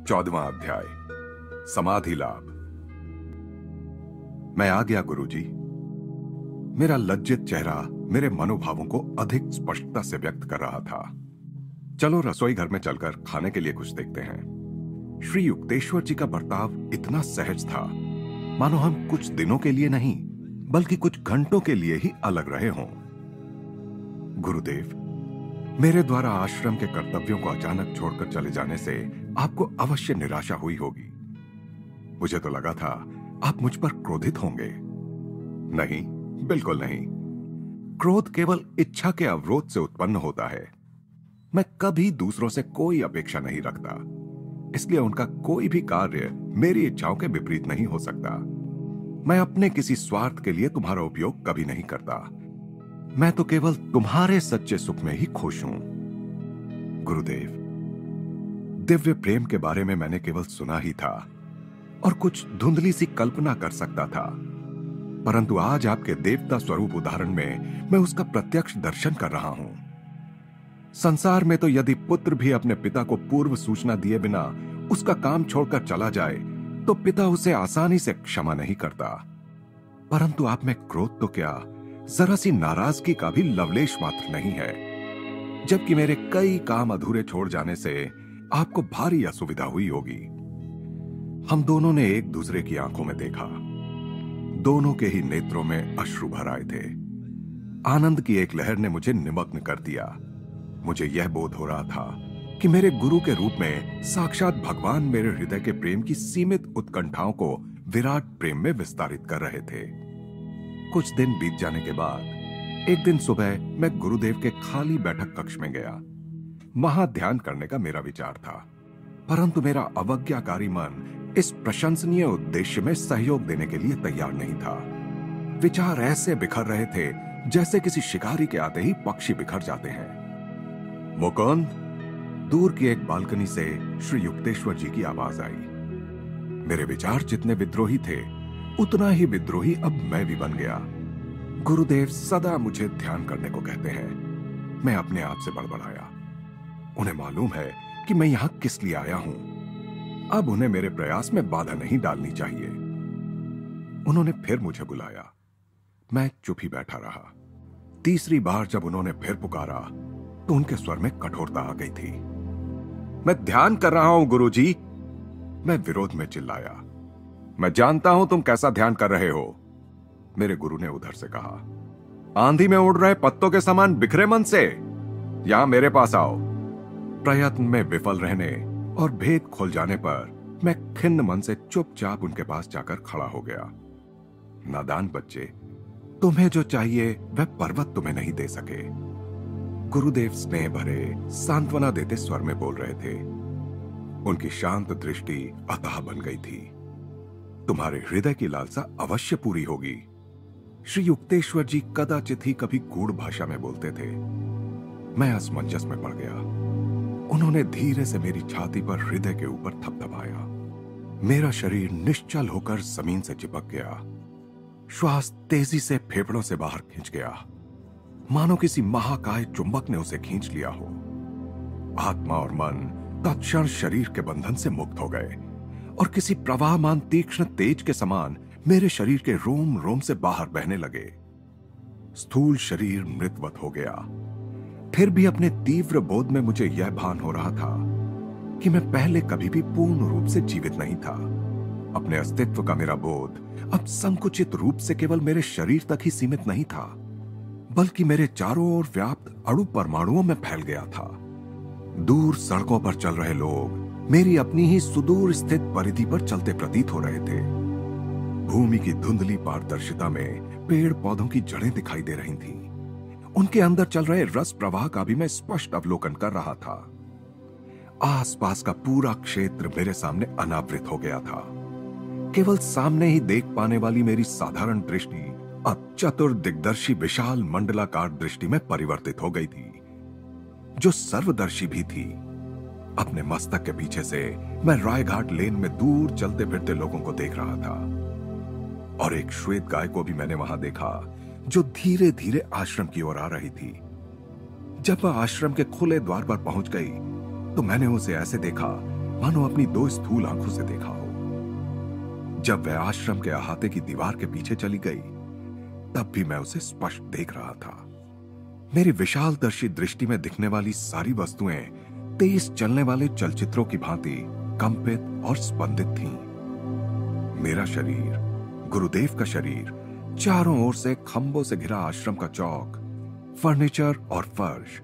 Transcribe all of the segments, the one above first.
14वां अध्याय, समाधि लाभ। मैं आ गया गुरुजी। मेरा लज्जित चेहरा मेरे मनोभावों को अधिक स्पष्टता से व्यक्त कर रहा था। चलो रसोई घर में चलकर खाने के लिए कुछ देखते हैं। श्री युक्तेश्वर जी का बर्ताव इतना सहज था मानो हम कुछ दिनों के लिए नहीं बल्कि कुछ घंटों के लिए ही अलग रहे हों। गुरुदेव, मेरे द्वारा आश्रम के कर्तव्यों को अचानक छोड़कर चले जाने से आपको अवश्य निराशा हुई होगी। मुझे तो लगा था आप मुझ पर क्रोधित होंगे। नहीं, बिल्कुल नहीं। क्रोध केवल इच्छा के अवरोध से उत्पन्न होता है। मैं कभी दूसरों से कोई अपेक्षा नहीं रखता, इसलिए उनका कोई भी कार्य मेरी इच्छाओं के विपरीत नहीं हो सकता। मैं अपने किसी स्वार्थ के लिए तुम्हारा उपयोग कभी नहीं करता। मैं तो केवल तुम्हारे सच्चे सुख में ही खुश हूं। गुरुदेव, दिव्य प्रेम के बारे में मैंने केवल सुना ही था और कुछ धुंधली सी कल्पना कर सकता था, परंतु आज आपके देवता स्वरूप उदाहरण में मैं उसका प्रत्यक्ष दर्शन कर रहा हूं। संसार में तो यदि पुत्र भी अपने पिता को पूर्व सूचना दिए बिना उसका काम छोड़कर चला जाए तो पिता उसे आसानी से क्षमा नहीं करता, परंतु आप में क्रोध तो क्या, जरा सी नाराजगी का भी लवलेश मात्र नहीं है, जबकि मेरे कई काम अधूरे छोड़ जाने से आपको भारी असुविधा हुई होगी। हम दोनों ने एक दूसरे की आंखों में देखा। दोनों के ही नेत्रों में अश्रु भर आए थे। आनंद की एक लहर ने मुझे निमग्न कर दिया। मुझे यह बोध हो रहा था कि मेरे गुरु के रूप में साक्षात भगवान मेरे हृदय के प्रेम की सीमित उत्कंठाओं को विराट प्रेम में विस्तारित कर रहे थे। कुछ दिन बीत जाने के बाद एक दिन सुबह मैं गुरुदेव के खाली बैठक कक्ष में गया। वहां ध्यान करने का मेरा विचार था, परंतु मेरा अवज्ञाकारी मन इस प्रशंसनीय उद्देश्य में सहयोग देने के लिए तैयार नहीं था। विचार ऐसे बिखर रहे थे जैसे किसी शिकारी के आते ही पक्षी बिखर जाते हैं। मुकुंद, दूर की एक बालकनी से श्री युक्तेश्वर जी की आवाज आई। मेरे विचार जितने विद्रोही थे उतना ही विद्रोही अब मैं भी बन गया। गुरुदेव सदा मुझे ध्यान करने को कहते हैं। मैं अपने आप से बड़बड़ाया। उन्हें मालूम है कि मैं यहां किस लिए आया हूं। अब उन्हें मेरे प्रयास में बाधा नहीं डालनी चाहिए। उन्होंने फिर मुझे बुलाया। मैं चुप ही बैठा रहा। तीसरी बार जब उन्होंने फिर पुकारा तो उनके स्वर में कठोरता आ गई थी। मैं ध्यान कर रहा हूं गुरुजी। मैं विरोध में चिल्लाया। मैं जानता हूं तुम कैसा ध्यान कर रहे हो। मेरे गुरु ने उधर से कहा, आंधी में उड़ रहे पत्तों के समान बिखरे मन से यहां मेरे पास आओ। प्रयत्न में विफल रहने और भेद खोल जाने पर मैं खिन्न मन से चुपचाप उनके पास जाकर खड़ा हो गया। नादान बच्चे, तुम्हें जो चाहिए वह पर्वत तुम्हें नहीं दे सके। गुरुदेव स्नेह भरे सांत्वना देते स्वर में बोल रहे थे। उनकी शांत दृष्टि अतः बन गई थी। तुम्हारे हृदय की लालसा अवश्य पूरी होगी। श्री युक्तेश्वर जी कदाचित ही कभी गूढ़ भाषा में बोलते थे। मैं असमंजस में पड़ गया। उन्होंने धीरे से मेरी छाती पर हृदय के ऊपर थपथपाया। मेरा शरीर निश्चल होकर जमीन से चिपक गया। श्वास तेजी से फेफड़ों से बाहर खींच गया, मानो किसी महाकाय चुंबक ने उसे खींच लिया हो। आत्मा और मन तत्क्षण शरीर के बंधन से मुक्त हो गए और किसी प्रवाहमान तीक्ष्ण तेज के समान मेरे शरीर के रोम रोम से बाहर बहने लगे। स्थूल शरीर मृतवत हो गया। फिर भी अपने तीव्र बोध में मुझे यह भान हो रहा था कि मैं पहले कभी भी पूर्ण रूप से जीवित नहीं था। अपने अस्तित्व का मेरा बोध अब संकुचित रूप से केवल मेरे शरीर तक ही सीमित नहीं था, बल्कि मेरे चारों ओर व्याप्त अणु परमाणुओं में फैल गया था। दूर सड़कों पर चल रहे लोग मेरी अपनी ही सुदूर स्थित परिधि पर चलते प्रतीत हो रहे थे। भूमि की धुंधली पारदर्शिता में पेड़ पौधों की जड़ें दिखाई दे रही थीं। उनके अंदर चल रहे रस प्रवाह का भी मैं स्पष्ट अवलोकन कर रहा था। आसपास का पूरा क्षेत्र मेरे सामने अनावृत हो गया था। केवल सामने ही देख पाने वाली मेरी साधारण दृष्टि अब चतुर दिग्दर्शी विशाल मंडलाकार दृष्टि में परिवर्तित हो गई थी, जो सर्वदर्शी भी थी। अपने मस्तक के पीछे से मैं रायघाट लेन में दूर चलते फिरते लोगों को देख रहा था और एक श्वेत गाय को भी मैंने वहां देखा जो धीरे धीरे आश्रम की ओर आ रही थी। जब वह आश्रम के खुले द्वार पर पहुंच गई तो मैंने उसे ऐसे देखा मानो अपनी दो स्थूल आंखों से देखा हो। जब वह आश्रम के अहाते की दीवार के पीछे चली गई, तब भी मैं उसे स्पष्ट देख रहा था। मेरी विशालदर्शी दृष्टि में दिखने वाली सारी वस्तुएं तेज चलने वाले चलचित्रों की भांति कंपित और स्पंदित थीं। मेरा शरीर, गुरुदेव का शरीर, चारों ओर से खंभों से घिरा आश्रम का चौक, फर्नीचर और फर्श,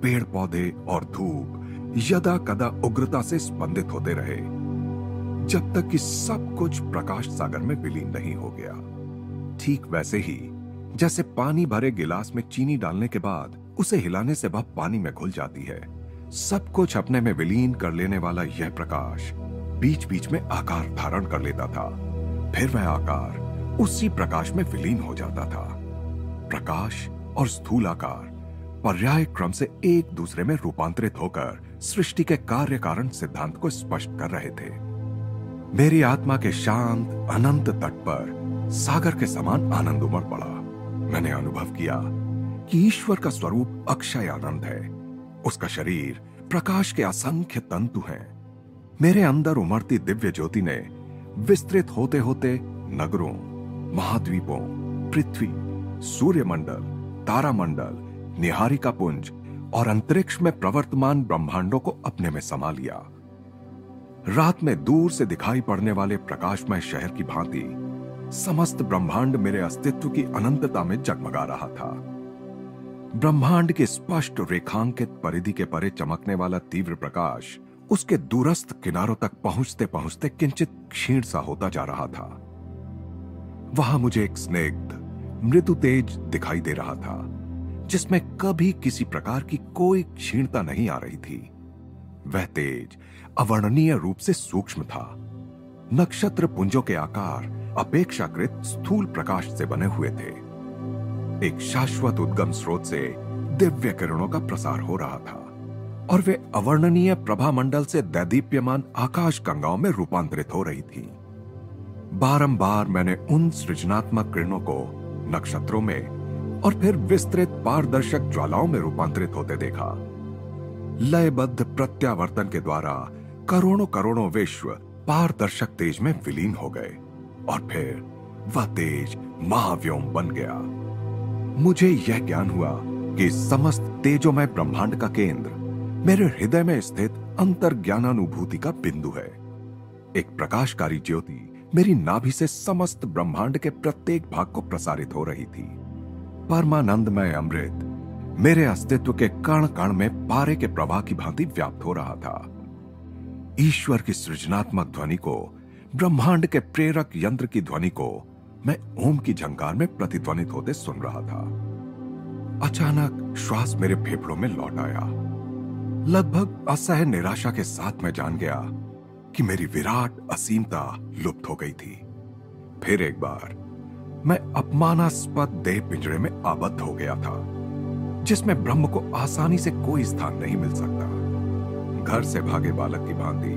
पेड़ पौधे और धूप यदा कदा उग्रता से स्पंदित होते रहे, जब तक कि सब कुछ प्रकाश सागर में विलीन नहीं हो गया। ठीक वैसे ही जैसे पानी भरे गिलास में चीनी डालने के बाद उसे हिलाने से वह पानी में घुल जाती है, सब कुछ अपने में विलीन कर लेने वाला यह प्रकाश बीच बीच में आकार धारण कर लेता था। फिर वह आकार उसी प्रकाश में विलीन हो जाता था। प्रकाश और स्थूल आकार पर्याय क्रम से एक दूसरे में रूपांतरित होकर सृष्टि के कार्य कारण सिद्धांत को स्पष्ट कर रहे थे। मेरी आत्मा के शांत अनंत तट पर सागर के समान आनंद उमड़ पड़ा। मैंने अनुभव किया कि ईश्वर का स्वरूप अक्षय आनंद है। उसका शरीर प्रकाश के असंख्य तंतु हैं। मेरे अंदर उमड़ती दिव्य ज्योति ने विस्तृत होते होते नगरों, महाद्वीपों, पृथ्वी, सूर्यमंडल, तारामंडल, निहारिका पुंज और अंतरिक्ष में प्रवर्तमान ब्रह्मांडों को अपने में समा लिया। रात में दूर से दिखाई पड़ने वाले प्रकाशमय शहर की भांति समस्त ब्रह्मांड मेरे अस्तित्व की अनंतता में जगमगा रहा था। ब्रह्मांड के स्पष्ट रेखांकित परिधि के परे चमकने वाला तीव्र प्रकाश उसके दूरस्थ किनारों तक पहुंचते पहुंचते किंचित क्षीण सा होता जा रहा था। वहां मुझे एक स्निग्ध मृदु तेज दिखाई दे रहा था, जिसमें कभी किसी प्रकार की कोई क्षीणता नहीं आ रही थी। वह तेज अवर्णनीय रूप से सूक्ष्म था। नक्षत्र पुंजों के आकार अपेक्षाकृत स्थूल प्रकाश से बने हुए थे। एक शाश्वत उद्गम स्रोत से दिव्य किरणों का प्रसार हो रहा था और वे अवर्णनीय प्रभा मंडल से दैदीप्यमान आकाश गंगाओं में रूपांतरित हो रही थी। बारंबार मैंने उन सृजनात्मक किरणों को नक्षत्रों में और फिर विस्तृत पारदर्शक ज्वालाओं में रूपांतरित होते देखा। लयबद्ध प्रत्यावर्तन के द्वारा करोड़ों करोड़ों विश्व पारदर्शक तेज में विलीन हो गए और फिर वह तेज महाव्योम बन गया। मुझे यह ज्ञान हुआ कि समस्त तेजोमय ब्रह्मांड का केंद्र मेरे हृदय में स्थित अंतर्ज्ञानानुभूति का बिंदु है। एक प्रकाशकारी ज्योति मेरी नाभि से समस्त ब्रह्मांड के प्रत्येक भाग को प्रसारित हो रही थी। परमानंदमय अमृत मेरे अस्तित्व के कण कण में पारे के प्रवाह की भांति व्याप्त हो रहा था। ईश्वर की सृजनात्मक ध्वनि को, ब्रह्मांड के प्रेरक यंत्र की ध्वनि को मैं ओम की झंकार में प्रतिध्वनित होते सुन रहा था। अचानक श्वास मेरे फेफड़ों में लौट आया। लगभग असह्य निराशा के साथ मैं जान गया कि मेरी विराट असीमता लुप्त हो गई थी। फिर एक बार मैं अपमानास्पद देह पिंजरे में आबद्ध हो गया था, जिसमें ब्रह्म को आसानी से कोई स्थान नहीं मिल सकता। घर से भागे बालक की भांति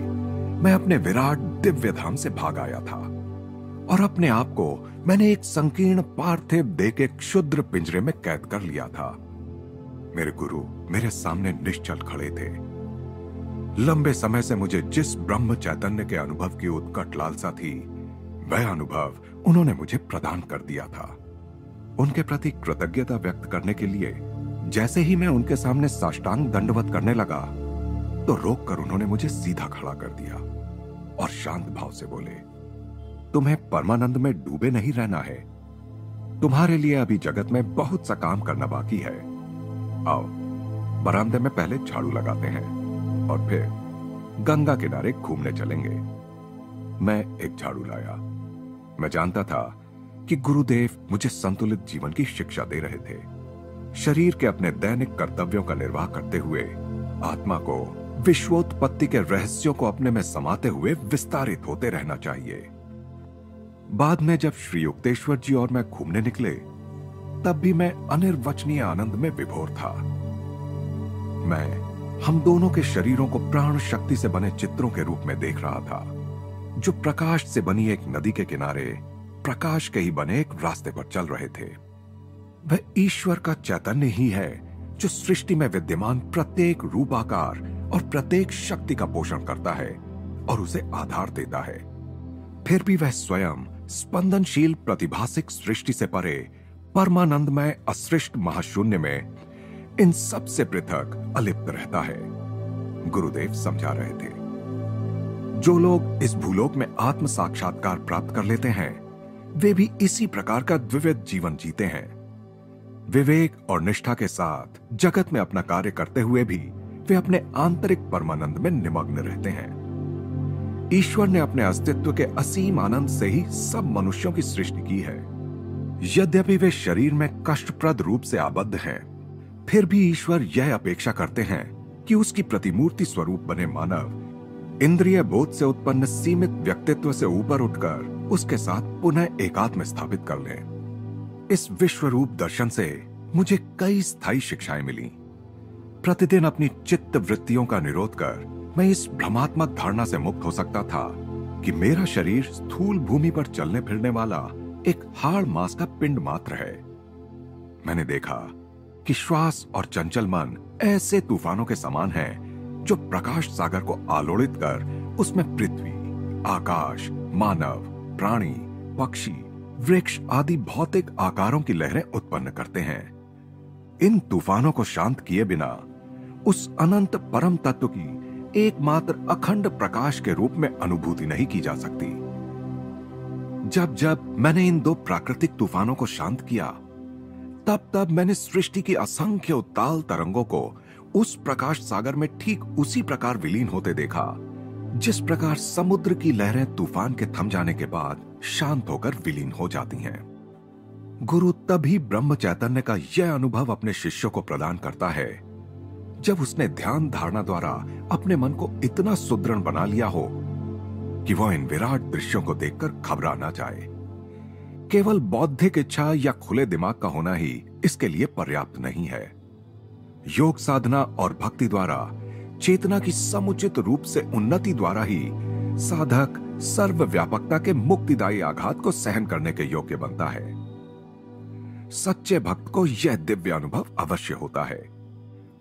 मैं अपने विराट दिव्य धाम से भाग आया था और अपने आप को मैंने एक संकीर्ण पार्थिव देह के क्षुद्र पिंजरे में कैद कर लिया था। मेरे गुरु मेरे सामने निश्चल खड़े थे। लंबे समय से मुझे जिस ब्रह्म चैतन्य के अनुभव की उत्कट लालसा थी, वह अनुभव उन्होंने मुझे प्रदान कर दिया था। उनके प्रति कृतज्ञता व्यक्त करने के लिए जैसे ही मैं उनके सामने साष्टांग दंडवत करने लगा, तो रोककर उन्होंने मुझे सीधा खड़ा कर दिया और शांत भाव से बोले, तुम्हें परमानंद में डूबे नहीं रहना है। तुम्हारे लिए अभी जगत में बहुत सा काम करना बाकी है। आओ बरामदे में पहले झाड़ू लगाते हैं और फिर गंगा किनारे घूमने चलेंगे। मैं एक झाड़ू लाया। मैं जानता था कि गुरुदेव मुझे संतुलित जीवन की शिक्षा दे रहे थे। शरीर के अपने दैनिक कर्तव्यों का निर्वाह करते हुए आत्मा को विश्वोत्पत्ति के रहस्यों को अपने में समाते हुए विस्तारित होते रहना चाहिए। बाद में जब श्री युक्तेश्वर जी और मैं घूमने निकले, तब भी मैं अनिर्वचनीय आनंद में विभोर था। मैं हम दोनों के शरीरों को प्राण शक्ति से बने चित्रों के रूप में देख रहा था, जो प्रकाश से बनी एक नदी के किनारे प्रकाश के ही बने एक रास्ते पर चल रहे थे। वह ईश्वर का चैतन्य ही है जो सृष्टि में विद्यमान प्रत्येक रूपाकार और प्रत्येक शक्ति का पोषण करता है और उसे आधार देता है। फिर भी वह स्वयं स्पंदनशील प्रतिभासिक सृष्टि से परे परमानंदमय असृष्ट महाशून्य में इन सब से पृथक अलिप्त रहता है। गुरुदेव समझा रहे थे, जो लोग इस भूलोक में आत्म साक्षात्कार प्राप्त कर लेते हैं वे भी इसी प्रकार का द्विविध जीवन जीते हैं। विवेक और निष्ठा के साथ जगत में अपना कार्य करते हुए भी वे अपने आंतरिक परमानंद में निमग्न रहते हैं। ईश्वर ने अपने अस्तित्व के असीम आनंद से ही सब मनुष्यों की सृष्टि की है। यद्यपि वे शरीर में कष्टप्रद रूप से आबद्ध हैं, फिर भी ईश्वर यह अपेक्षा करते हैं कि उसकी प्रतिमूर्ति स्वरूप बने मानव इंद्रिय बोध से उत्पन्न सीमित व्यक्तित्व से ऊपर उठकर उसके साथ पुनः एकात्म स्थापित कर लें। इस विश्वरूप दर्शन से मुझे कई स्थायी शिक्षाएं मिली। प्रतिदिन अपनी चित्त वृत्तियों का निरोध कर मैं इस भ्रमात्मक धारणा से मुक्त हो सकता था कि मेरा शरीर स्थूल भूमि पर चलने फिरने वाला एक हाड़ मांस का पिंड मात्र है। मैंने देखा कि श्वास और चंचल मन ऐसे तूफानों के समान हैं जो प्रकाश सागर को आलोड़ित कर उसमें पृथ्वी, आकाश, मानव, प्राणी, पक्षी, वृक्ष आदि भौतिक आकारों की लहरें उत्पन्न करते हैं। इन तूफानों को शांत किए बिना उस अनंत परम तत्व की एकमात्र अखंड प्रकाश के रूप में अनुभूति नहीं की जा सकती। जब जब मैंने इन दो प्राकृतिक तूफानों को शांत किया, तब तब मैंने सृष्टि की असंख्य उत्ताल तरंगों को उस प्रकाश सागर में ठीक उसी प्रकार विलीन होते देखा जिस प्रकार समुद्र की लहरें तूफान के थम जाने के बाद शांत होकर विलीन हो जाती हैं। गुरु तभी ब्रह्म चैतन्य का यह अनुभव अपने शिष्यों को प्रदान करता है जब उसने ध्यान धारणा द्वारा अपने मन को इतना सुदृढ़ बना लिया हो कि वह इन विराट दृश्यों को देखकर घबरा ना जाए। केवल बौद्धिक इच्छा या खुले दिमाग का होना ही इसके लिए पर्याप्त नहीं है। योग साधना और भक्ति द्वारा चेतना की समुचित रूप से उन्नति द्वारा ही साधक सर्वव्यापकता के मुक्तिदायी आघात को सहन करने के योग्य बनता है। सच्चे भक्त को यह दिव्य अनुभव अवश्य होता है।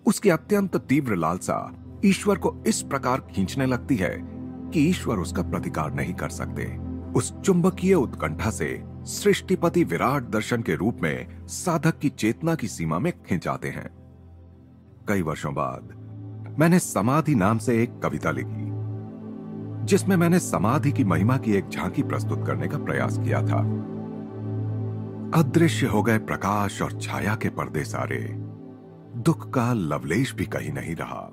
उसकी अत्यंत तीव्र लालसा ईश्वर को इस प्रकार खींचने लगती है कि ईश्वर उसका प्रतिकार नहीं कर सकते। उस चुंबकीय उत्कंठा से सृष्टिपति विराट दर्शन के रूप में साधक की चेतना की सीमा में खिंचाते हैं। कई वर्षों बाद मैंने समाधि नाम से एक कविता लिखी जिसमें मैंने समाधि की महिमा की एक झांकी प्रस्तुत करने का प्रयास किया था। अदृश्य हो गए प्रकाश और छाया के पर्दे सारे, दुख का लवलेश भी कहीं नहीं रहा।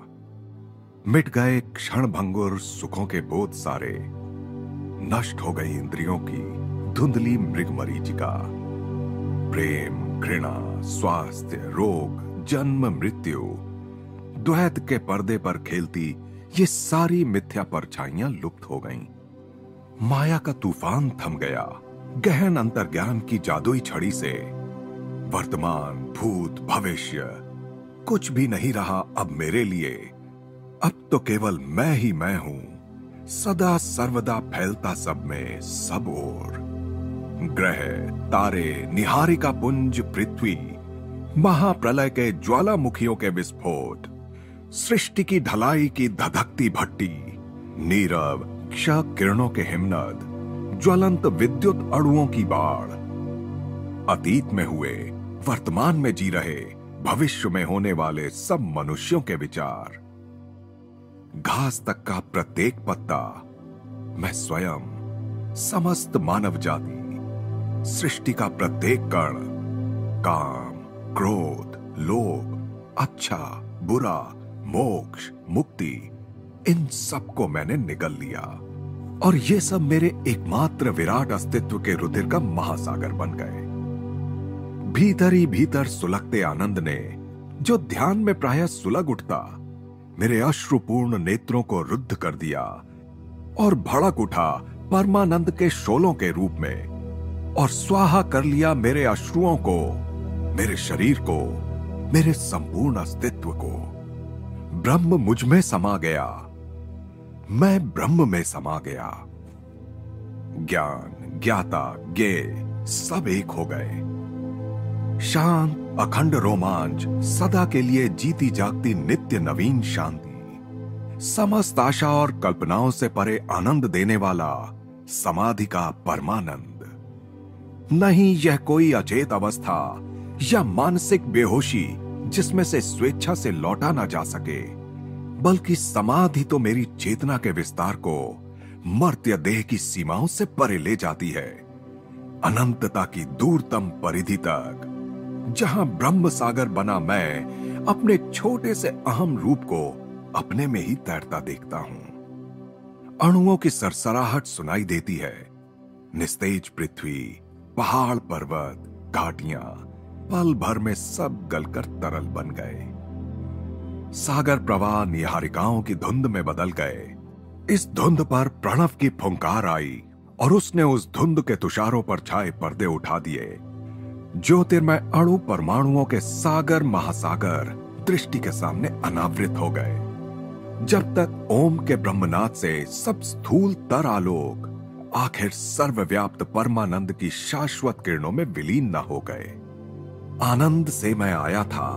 मिट गए क्षण भंगुर सुखों के बोध सारे, नष्ट हो गई इंद्रियों की धुंधली मृग मरीचिका। प्रेम, घृणा, स्वास्थ्य, रोग, जन्म, मृत्यु, द्वैत के पर्दे पर खेलती ये सारी मिथ्या परछाइयां लुप्त हो गईं। माया का तूफान थम गया। गहन अंतर्ज्ञान की जादुई छड़ी से वर्तमान, भूत, भविष्य कुछ भी नहीं रहा अब मेरे लिए। अब तो केवल मैं ही मैं हूं, सदा सर्वदा फैलता सब में सब ओर। ग्रह, तारे, निहारिका पुंज, पृथ्वी, महाप्रलय के ज्वालामुखियों के विस्फोट, सृष्टि की ढलाई की धधकती भट्टी, नीरव क्ष किरणों के हिमनद, ज्वलंत विद्युत अणुओं की बाढ़, अतीत में हुए, वर्तमान में जी रहे, भविष्य में होने वाले सब मनुष्यों के विचार, घास तक का प्रत्येक पत्ता, मैं स्वयं, समस्त मानव जाति, सृष्टि का प्रत्येक कण, काम, क्रोध, लोभ, अच्छा, बुरा, मोक्ष, मुक्ति, इन सब को मैंने निगल लिया और ये सब मेरे एकमात्र विराट अस्तित्व के रुधिर का महासागर बन गए। भीतर ही भीतर सुलगते आनंद ने, जो ध्यान में प्रायः सुलग उठता, मेरे अश्रुपूर्ण नेत्रों को रुद्ध कर दिया और भड़क उठा परमानंद के शोलों के रूप में और स्वाहा कर लिया मेरे अश्रुओं को, मेरे शरीर को, मेरे संपूर्ण अस्तित्व को। ब्रह्म मुझ में समा गया, मैं ब्रह्म में समा गया। ज्ञान, ज्ञाता, ज्ञेय सब एक हो गए। शांत अखंड रोमांच, सदा के लिए जीती जागती नित्य नवीन शांति। समस्त आशा और कल्पनाओं से परे आनंद देने वाला समाधि का परमानंद। नहीं यह कोई अचेत अवस्था या मानसिक बेहोशी जिसमें से स्वेच्छा से लौटा ना जा सके, बल्कि समाधि तो मेरी चेतना के विस्तार को मर्त्य देह की सीमाओं से परे ले जाती है, अनंतता की दूरतम परिधि तक, जहां ब्रह्म सागर बना मैं अपने छोटे से अहम रूप को अपने में ही तैरता देखता हूं। अणुओं की सरसराहट सुनाई देती है। निस्तेज पृथ्वी, पहाड़ पर्वत, घाटियां पल भर में सब गलकर तरल बन गए। सागर प्रवाह निहारिकाओं की धुंध में बदल गए। इस धुंध पर प्रणव की फुंकार आई और उसने उस धुंध के तुषारों पर छाए पर्दे उठा दिए। ज्योतिर्मय अणु परमाणुओं के सागर महासागर दृष्टि के सामने अनावृत हो गए, जब तक ओम के ब्रह्मनाद से सब स्थूल तर आलोक आखिर सर्वव्याप्त परमानंद की शाश्वत किरणों में विलीन न हो गए। आनंद से मैं आया था,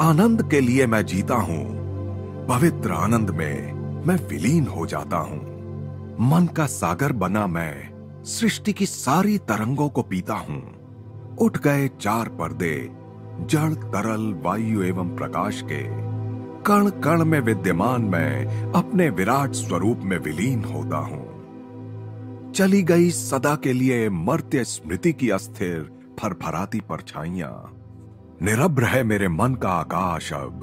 आनंद के लिए मैं जीता हूं, पवित्र आनंद में मैं विलीन हो जाता हूं। मन का सागर बना मैं सृष्टि की सारी तरंगों को पीता हूं। उठ गए चार पर्दे, जड़ तरल वायु एवं प्रकाश के। कण कण में विद्यमान मैं अपने विराट स्वरूप में विलीन होता हूं। चली गई सदा के लिए मर्त्य स्मृति की अस्थिर फरफराती परछाइयां। निरभ्र है मेरे मन का आकाश अब,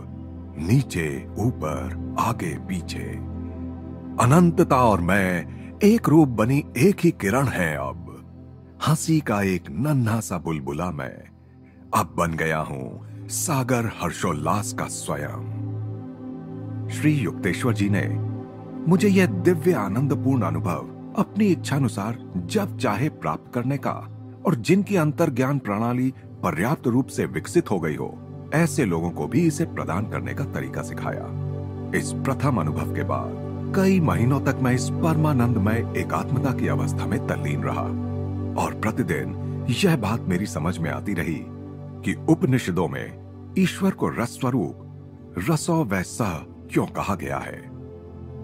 नीचे ऊपर आगे पीछे। अनंतता और मैं एक रूप बनी एक ही किरण है अब। हंसी का एक नन्हा सा बुलबुला मैं अब बन गया हूं सागर हर्षोल्लास का स्वयं। श्री युक्तेश्वर जी ने मुझे यह दिव्य आनंदपूर्ण अनुभव अपनी इच्छानुसार जब चाहे प्राप्त करने का, और जिनकी अंतर ज्ञान प्रणाली पर्याप्त रूप से विकसित हो गई हो, ऐसे लोगों को भी इसे प्रदान करने का तरीका सिखाया। इस प्रथम अनुभव के बाद कई महीनों तक मैं इस परमानंदमय एकात्मता की अवस्था में तल्लीन रहा, और प्रतिदिन यह बात मेरी समझ में आती रही कि उपनिषदों में ईश्वर को रस स्वरूप रसो वैसा क्यों कहा गया है।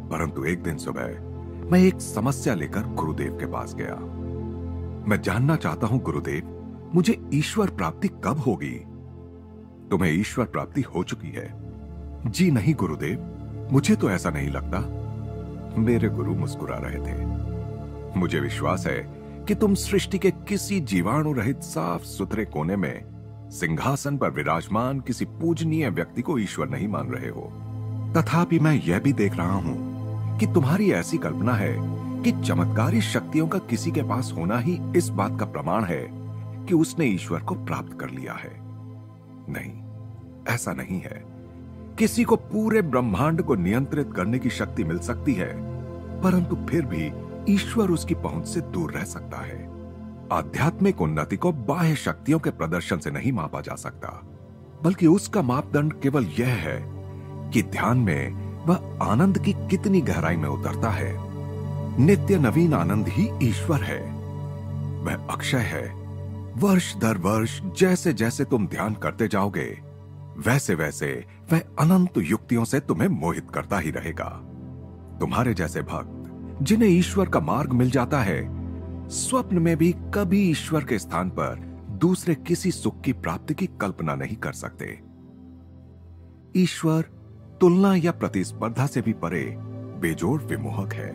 परंतु एक दिन सुबह मैं एक समस्या लेकर गुरुदेव के पास गया। मैं जानना चाहता हूं गुरुदेव, मुझे ईश्वर प्राप्ति कब होगी? तुम्हें ईश्वर प्राप्ति हो चुकी है। जी नहीं गुरुदेव, मुझे तो ऐसा नहीं लगता। मेरे गुरु मुस्कुरा रहे थे। मुझे विश्वास है कि तुम सृष्टि के किसी जीवाणु रहित साफ सुथरे कोने में सिंहासन पर विराजमान किसी पूजनीय व्यक्ति को ईश्वर नहीं मान रहे हो। तथापि मैं यह भी देख रहा हूं कि तुम्हारी ऐसी कल्पना है कि चमत्कारी शक्तियों का किसी के पास होना ही इस बात का प्रमाण है कि उसने ईश्वर को प्राप्त कर लिया है। नहीं, ऐसा नहीं है। किसी को पूरे ब्रह्मांड को नियंत्रित करने की शक्ति मिल सकती है, परंतु फिर भी ईश्वर उसकी पहुंच से दूर रह सकता है। आध्यात्मिक उन्नति को बाह्य शक्तियों के प्रदर्शन से नहीं मापा जा सकता, बल्कि उसका मापदंड केवल यह है कि ध्यान में वह आनंद की कितनी गहराई में उतरता है। नित्य नवीन आनंद ही ईश्वर है। वह अक्षय है। वर्ष दर वर्ष जैसे जैसे तुम ध्यान करते जाओगे, वैसे वैसे वह अनंत युक्तियों से तुम्हें मोहित करता ही रहेगा। तुम्हारे जैसे भक्त जिन्हें ईश्वर का मार्ग मिल जाता है, स्वप्न में भी कभी ईश्वर के स्थान पर दूसरे किसी सुख की प्राप्ति की कल्पना नहीं कर सकते। ईश्वर तुलना या प्रतिस्पर्धा से भी परे बेजोड़ विमोहक है।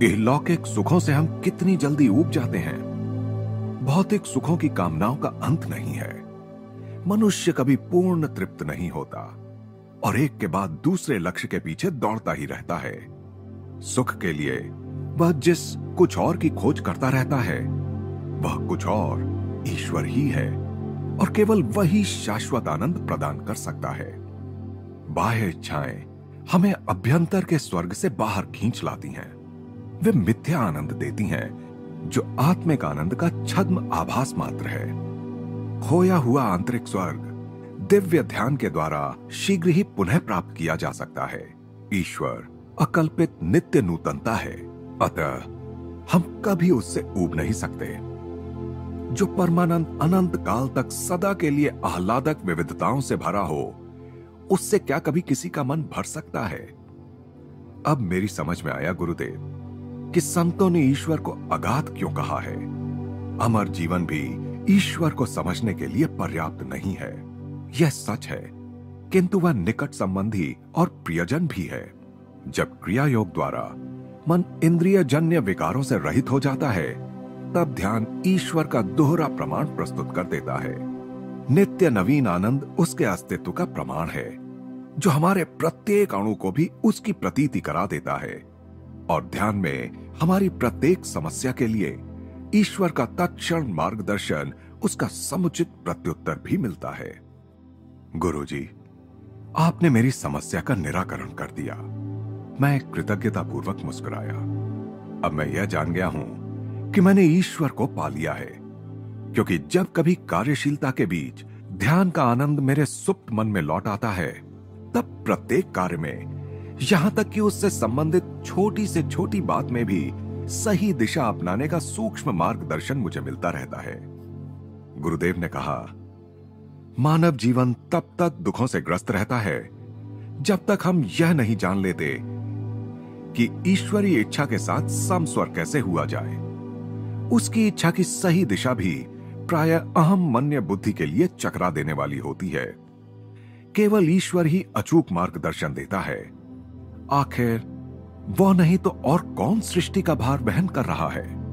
इहलौकिक सुखों से हम कितनी जल्दी ऊब जाते हैं। भौतिक सुखों की कामनाओं का अंत नहीं है। मनुष्य कभी पूर्ण तृप्त नहीं होता और एक के बाद दूसरे लक्ष्य के पीछे दौड़ता ही रहता है। सुख के लिए वह जिस कुछ और की खोज करता रहता है, वह कुछ और ईश्वर ही है, और केवल वही शाश्वत आनंद प्रदान कर सकता है। बाह्य इच्छाएं हमें अभ्यंतर के स्वर्ग से बाहर खींच लाती हैं। वे मिथ्या आनंद देती हैं, जो आत्मिक आनंद का छद्म आभास मात्र है। खोया हुआ आंतरिक स्वर्ग दिव्य ध्यान के द्वारा शीघ्र ही पुनः प्राप्त किया जा सकता है। ईश्वर अकल्पित नित्य नूतनता है, अतः हम कभी उससे ऊब नहीं सकते। जो परमानंद अनंत काल तक सदा के लिए आह्लादक विविधताओं से भरा हो, उससे क्या कभी किसी का मन भर सकता है? अब मेरी समझ में आया गुरुदेव कि संतों ने ईश्वर को अगाध क्यों कहा है। अमर जीवन भी ईश्वर को समझने के लिए पर्याप्त नहीं है। यह सच है, किंतु वह निकट संबंधी और प्रियजन भी है। जब क्रिया योग द्वारा मन इंद्रियजन्य विकारों से रहित हो जाता है, तब ध्यान ईश्वर का दोहरा प्रमाण प्रस्तुत कर देता है। नित्य नवीन आनंद उसके अस्तित्व का प्रमाण है, जो हमारे प्रत्येक अणु को भी उसकी प्रतीति करा देता है। और ध्यान में हमारी प्रत्येक समस्या के लिए ईश्वर का तत्क्षण मार्गदर्शन, उसका समुचित प्रत्युत्तर भी मिलता है। गुरुजी, आपने मेरी समस्या का निराकरण कर दिया। मैं कृतज्ञतापूर्वक मुस्कुराया। अब मैं यह जान गया हूं कि मैंने ईश्वर को पा लिया है, क्योंकि जब कभी कार्यशीलता के बीच ध्यान का आनंद मेरे सुप्त मन में लौट आता है, तब प्रत्येक कार्य में, यहां तक कि उससे संबंधित छोटी से छोटी बात में भी सही दिशा अपनाने का सूक्ष्म मार्गदर्शन मुझे मिलता रहता है। गुरुदेव ने कहा, मानव जीवन तब तक दुखों से ग्रस्त रहता है जब तक हम यह नहीं जान लेते कि ईश्वरीय इच्छा के साथ समस्वर कैसे हुआ जाए। उसकी इच्छा की सही दिशा भी प्रायः अहम मन्य बुद्धि के लिए चकरा देने वाली होती है। केवल ईश्वर ही अचूक मार्गदर्शन देता है। आखिर वो नहीं तो और कौन सृष्टि का भार वहन कर रहा है।